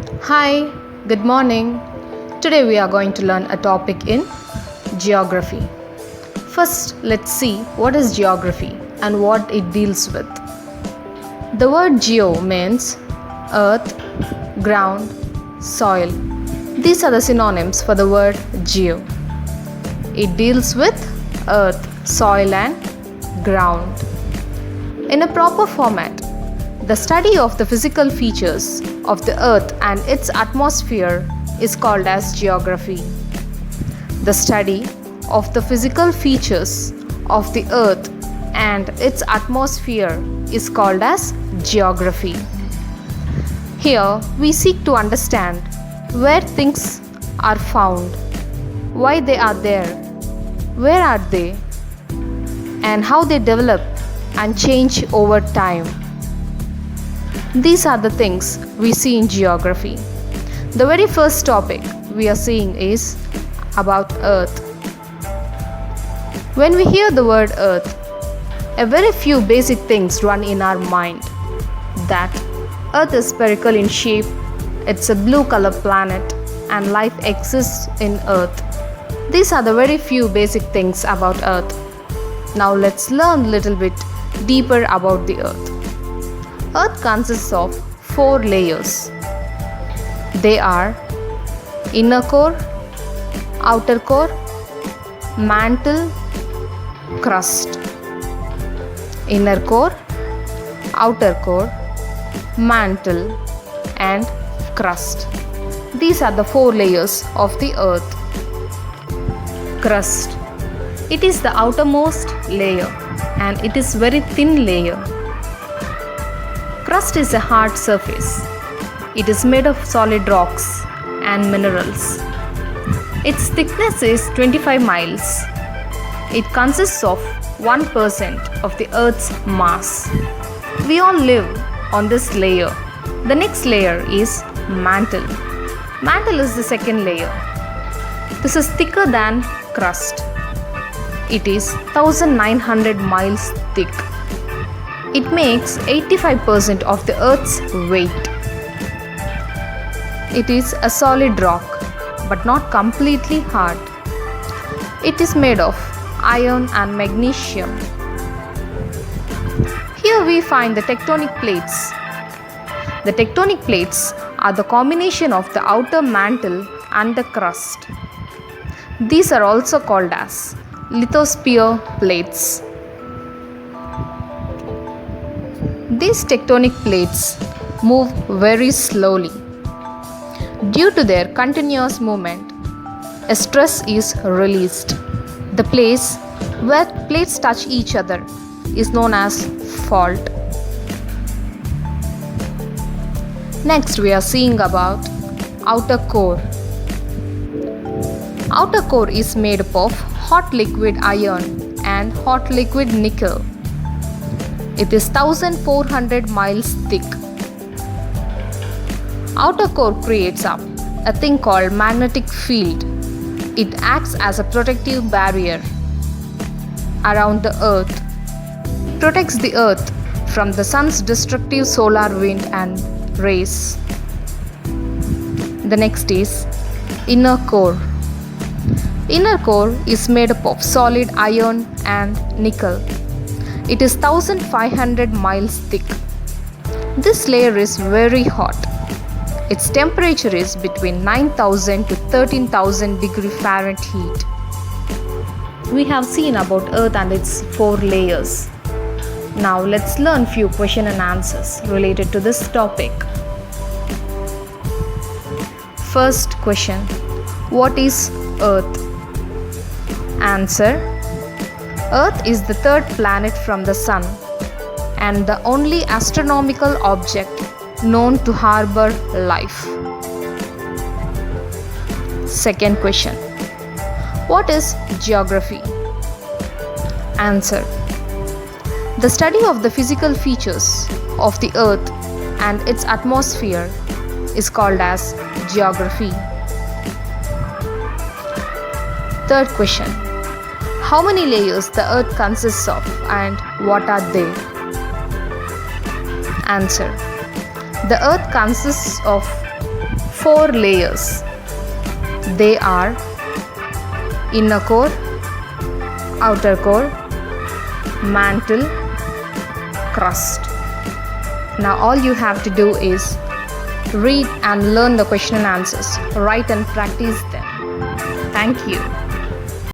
Hi, good morning. Today we are going to learn a topic in geography. First, let's see what is geography and what it deals with. The word geo means earth, ground, soil. These are the synonyms for the word geo. It deals with earth, soil, and ground. In a proper format, the study of the physical features of the earth and its atmosphere is called as geography. The study of the physical features of the earth and its atmosphere is called as geography. Here we seek to understand where things are found, why they are there, where are they, and how they develop and change over time. These are the things we see in geography. The very first topic we are seeing is about Earth. When we hear the word Earth, a very few basic things run in our mind. That Earth is spherical in shape, it's a blue color planet, and life exists in Earth. These are the very few basic things about Earth. Now let's learn a little bit deeper about the Earth. Earth consists of 4 layers. They are inner core, outer core, mantle, crust. Inner core, outer core, mantle, and crust. These are the 4 layers of the Earth. Crust. It is the outermost layer and it is very thin layer. Crust is a hard surface. It is made of solid rocks and minerals. Its thickness is 25 miles. It consists of 1% of the Earth's mass. We all live on this layer. The next layer is mantle. Mantle is the second layer. This is thicker than crust. It is 1900 miles thick. It makes 85% of the Earth's weight. It is a solid rock, but not completely hard. It is made of iron and magnesium. Here we find the tectonic plates. The tectonic plates are the combination of the outer mantle and the crust. These are also called as lithosphere plates. These tectonic plates move very slowly. Due to their continuous movement, a stress is released. The place where plates touch each other is known as fault. Next, we are seeing about outer core. Outer core is made up of hot liquid iron and hot liquid nickel. It is 1400 miles thick. Outer core creates up a thing called magnetic field. It acts as a protective barrier around the Earth. It protects the Earth from the sun's destructive solar wind and rays. The next is inner core. Inner core is made up of solid iron and nickel. It is 1500 miles thick. This layer is very hot. Its temperature is between 9000 to 13,000 degree Fahrenheit. We have seen about Earth and its 4 layers. Now let's learn few question and answers related to this topic. First question. What is Earth? Answer. Earth is the third planet from the Sun and the only astronomical object known to harbor life. Second question. What is geography? Answer. The study of the physical features of the Earth and its atmosphere is called as geography. Third question. How many layers the Earth consists of and what are they? Answer. The Earth consists of 4 layers. They are inner core, outer core, mantle, crust. Now all you have to do is read and learn the question and answers. Write and practice them. Thank you.